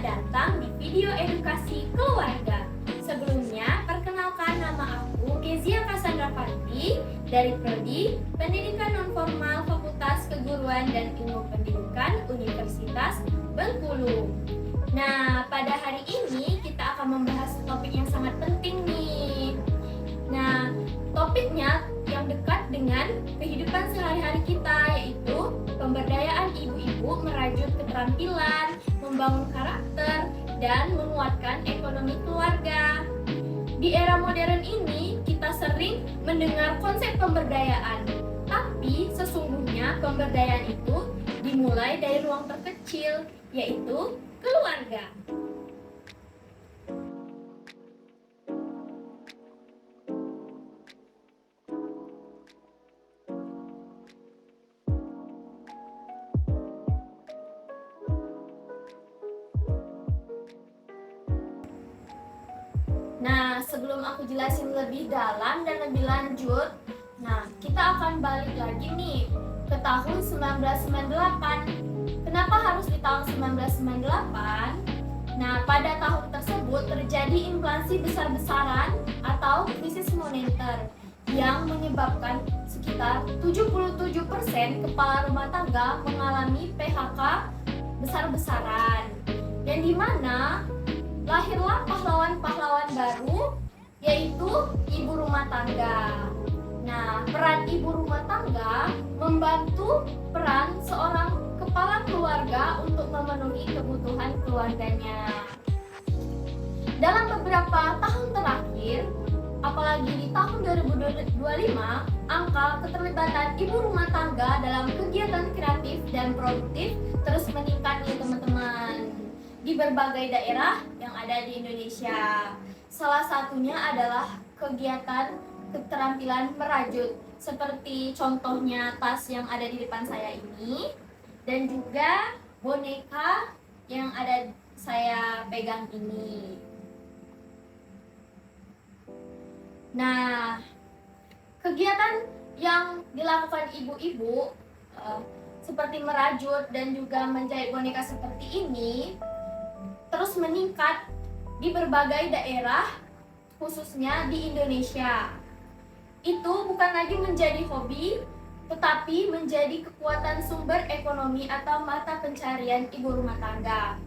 datang di video edukasi keluarga. Sebelumnya, perkenalkan nama aku Kezia Cassandra Farti dari Prodi Pendidikan Nonformal Fakultas Keguruan dan Ilmu Pendidikan Universitas Bengkulu. Nah, pada hari ini kita akan membahas topik yang sangat penting nih. Nah, topiknya yang dekat dengan kehidupan sehari-hari kita, yaitu pemberdayaan ibu-ibu merajut keterampilan, membangun karakter, dan menguatkan ekonomi keluarga. Di era modern ini, kita sering mendengar konsep pemberdayaan, tapi sesungguhnya pemberdayaan itu dimulai dari ruang terkecil, yaitu keluarga. Nah, sebelum aku jelasin lebih dalam dan lebih lanjut, kita akan balik lagi nih ke tahun 1998. Kenapa harus di tahun 1998? Nah, pada tahun tersebut terjadi inflasi besar-besaran atau krisis moneter yang menyebabkan sekitar 77% kepala rumah tangga mengalami PHK besar-besaran. Dan di mana lahirlah pahlawan-pahlawan baru, yaitu ibu rumah tangga. Nah, peran ibu rumah tangga membantu peran seorang kepala keluarga untuk memenuhi kebutuhan keluarganya. Dalam beberapa tahun terakhir, apalagi di tahun 2025, angka keterlibatan ibu rumah tangga dalam kegiatan kreatif dan produktif terus meningkat nih teman-teman, di berbagai daerah yang ada di Indonesia. Salah satunya adalah kegiatan keterampilan merajut, seperti contohnya tas yang ada di depan saya ini, dan juga boneka yang ada saya pegang ini. Nah, kegiatan yang dilakukan ibu-ibu seperti merajut dan juga menjahit boneka seperti ini terus meningkat di berbagai daerah, khususnya di Indonesia. Itu bukan lagi menjadi hobi, tetapi menjadi kekuatan sumber ekonomi atau mata pencarian ibu rumah tangga.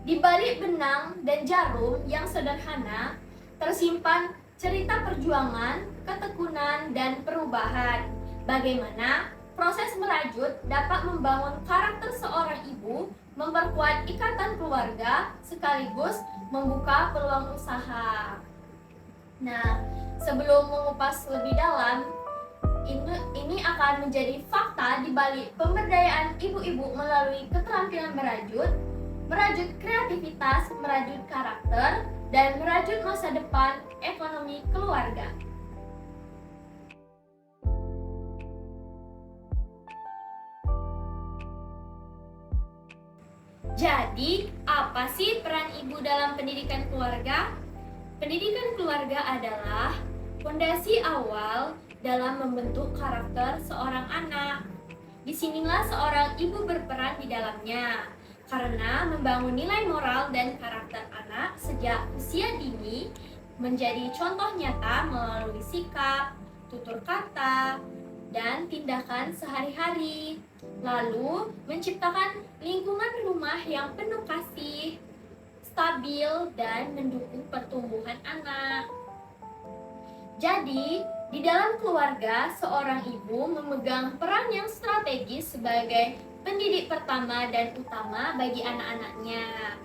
Di balik benang dan jarum yang sederhana, tersimpan cerita perjuangan, ketekunan, dan perubahan. Bagaimana proses merajut dapat membangun karakter seorang ibu, memperkuat ikatan keluarga, sekaligus membuka peluang usaha. Nah, sebelum mengupas lebih dalam, ini akan menjadi fakta di balik pemberdayaan ibu-ibu melalui keterampilan merajut kreativitas, merajut karakter, dan merajut masa depan ekonomi keluarga. Jadi, apa sih peran ibu dalam pendidikan keluarga? Pendidikan keluarga adalah fondasi awal dalam membentuk karakter seorang anak. Disinilah seorang ibu berperan di dalamnya, karena membangun nilai moral dan karakter anak sejak usia dini menjadi contoh nyata melalui sikap, tutur kata, dan tindakan sehari-hari. Lalu menciptakan lingkungan rumah yang penuh kasih, stabil, dan mendukung pertumbuhan anak. Jadi, di dalam keluarga, seorang ibu memegang peran yang strategis sebagai pendidik pertama dan utama bagi anak-anaknya.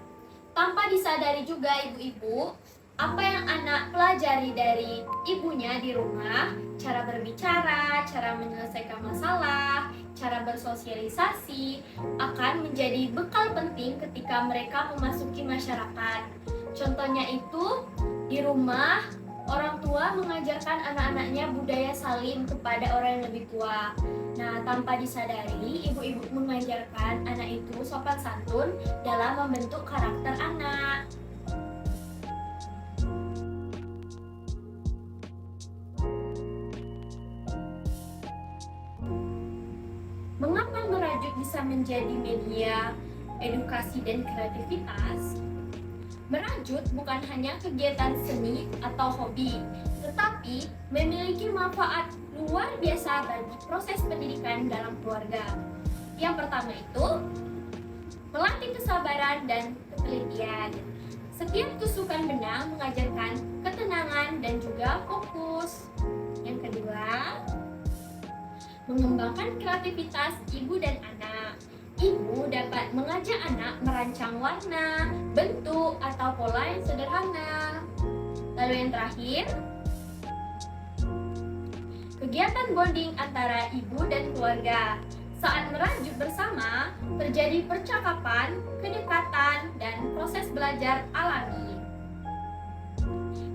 Tanpa disadari juga ibu-ibu, apa yang anak pelajari dari ibunya di rumah, cara berbicara, cara menyelesaikan masalah, cara bersosialisasi, akan menjadi bekal penting ketika mereka memasuki masyarakat. Contohnya itu, di rumah, orang tua mengajarkan anak-anaknya budaya salim kepada orang yang lebih tua. Nah, tanpa disadari, ibu-ibu mengajarkan anak itu sopan santun dalam membentuk karakter anak. Mengapa merajut bisa menjadi media edukasi dan kreativitas? Merajut bukan hanya kegiatan seni atau hobi, tetapi memiliki manfaat luar biasa bagi proses pendidikan dalam keluarga. Yang pertama itu, melatih kesabaran dan ketelitian. Setiap tusukan benang mengajarkan ketenangan dan juga fokus. Yang kedua, mengembangkan kreativitas ibu dan anak. Ibu dapat mengajak anak merancang warna, bentuk, atau pola yang sederhana. Lalu yang terakhir, kegiatan bonding antara ibu dan keluarga. Saat merajut bersama, terjadi percakapan, kedekatan, dan proses belajar alami.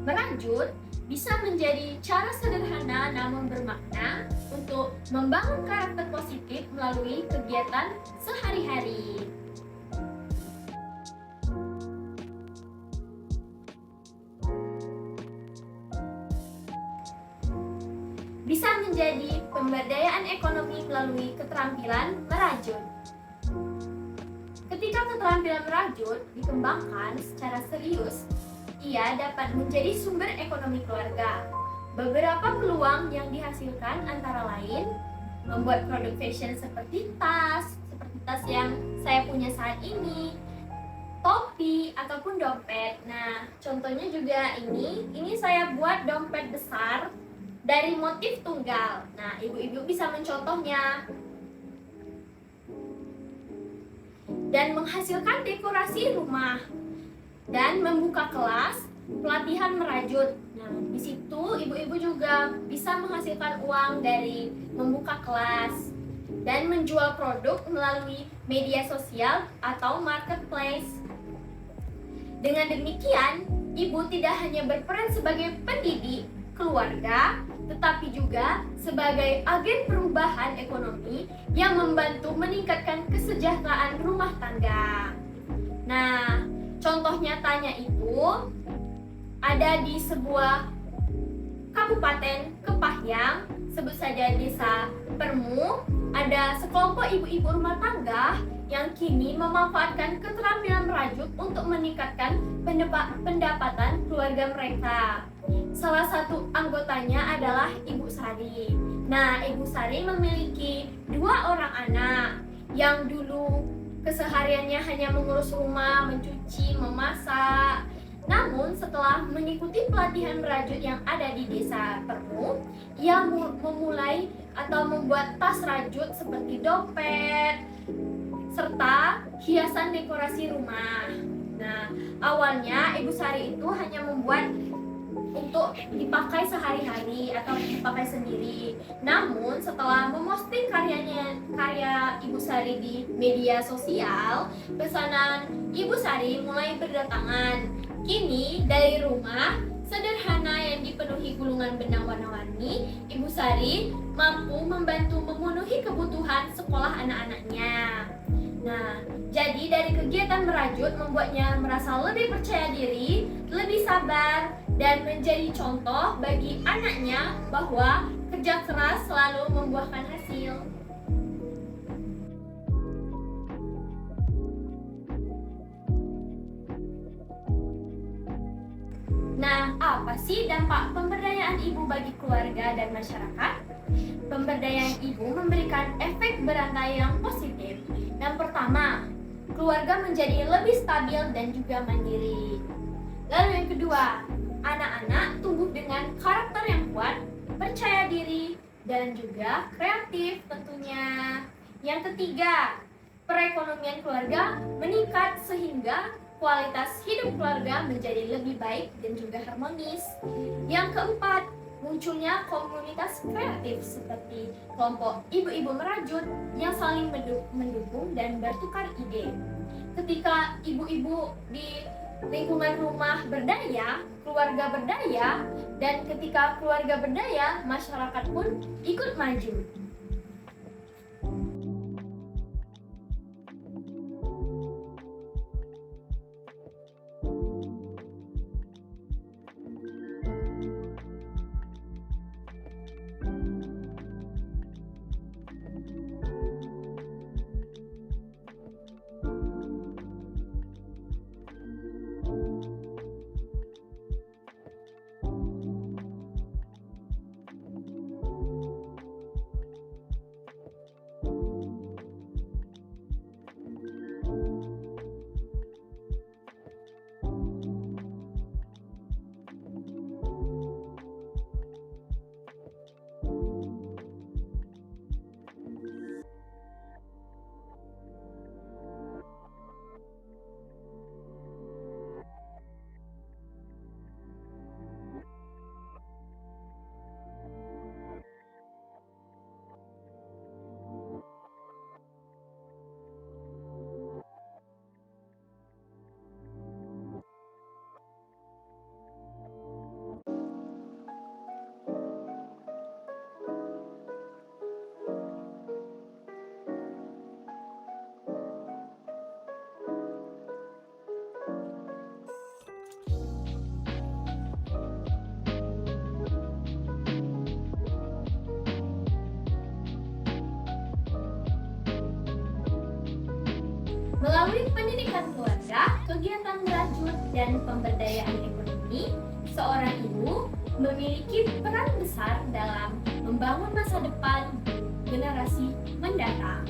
Merajut bisa menjadi cara sederhana namun bermakna untuk membangun karakter positif melalui kegiatan sehari-hari. Bisa menjadi pemberdayaan ekonomi melalui keterampilan merajut. Ketika keterampilan merajut dikembangkan secara serius, ia dapat menjadi sumber ekonomi keluarga. Beberapa peluang yang dihasilkan antara lain membuat produk fashion seperti tas yang saya punya saat ini, topi ataupun dompet. Nah, contohnya juga ini saya buat dompet besar dari motif tunggal. Nah, ibu-ibu bisa mencontohnya. Dan menghasilkan dekorasi rumah dan membuka kelas pelatihan merajut. Nah, di situ ibu-ibu juga bisa menghasilkan uang dari membuka kelas dan menjual produk melalui media sosial atau marketplace. Dengan demikian, ibu tidak hanya berperan sebagai pendidik keluarga, tetapi juga sebagai agen perubahan ekonomi yang membantu meningkatkan kesejahteraan rumah tangga. Nah, contoh nyatanya itu ada di sebuah kabupaten Kepahyang, sebut saja Desa Permu. Ada sekelompok ibu-ibu rumah tangga yang kini memanfaatkan keterampilan merajut untuk meningkatkan pendapatan keluarga mereka. Salah satu anggotanya adalah Ibu Sari. Nah, Ibu Sari memiliki 2 orang anak yang dulu kesehariannya hanya mengurus rumah, mencuci, memasak. Namun setelah mengikuti pelatihan merajut yang ada di Desa Permu, ia memulai atau membuat tas rajut seperti dompet serta hiasan dekorasi rumah. Nah, awalnya Ibu Sari itu hanya membuat untuk dipakai sehari-hari atau dipakai sendiri. Namun setelah memposting karya Ibu Sari di media sosial, pesanan Ibu Sari mulai berdatangan. Kini dari rumah sederhana yang dipenuhi gulungan benang warna-warni, Ibu Sari mampu membantu memenuhi kebutuhan sekolah anak-anaknya. Nah, jadi dari kegiatan merajut membuatnya merasa lebih percaya diri, lebih sabar, dan menjadi contoh bagi anaknya bahwa kerja keras selalu membuahkan hasil. Nah, apa sih dampak pemberdayaan ibu bagi keluarga dan masyarakat? Pemberdayaan ibu memberikan efek berantai yang positif. Yang pertama, keluarga menjadi lebih stabil dan juga mandiri. Lalu yang kedua, anak-anak tumbuh dengan karakter yang kuat, percaya diri, dan juga kreatif tentunya. Yang ketiga, perekonomian keluarga meningkat sehingga kualitas hidup keluarga menjadi lebih baik dan juga harmonis. Yang keempat, munculnya komunitas kreatif seperti kelompok ibu-ibu merajut yang saling mendukung dan bertukar ide. Ketika ibu-ibu di lingkungan rumah berdaya, keluarga berdaya, dan ketika keluarga berdaya, masyarakat pun ikut maju. Melalui pendidikan keluarga, kegiatan merajut, dan pemberdayaan ekonomi, seorang ibu memiliki peran besar dalam membangun masa depan generasi mendatang.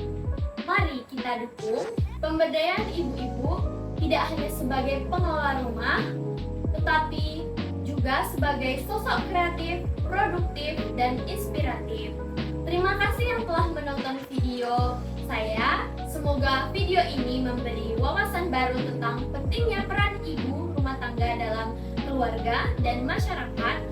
Mari kita dukung pemberdayaan ibu-ibu tidak hanya sebagai pengelola rumah, tetapi juga sebagai sosok kreatif, produktif, dan inspiratif. Terima kasih yang telah menonton video saya. Semoga video ini memberi wawasan baru tentang pentingnya peran ibu rumah tangga dalam keluarga dan masyarakat.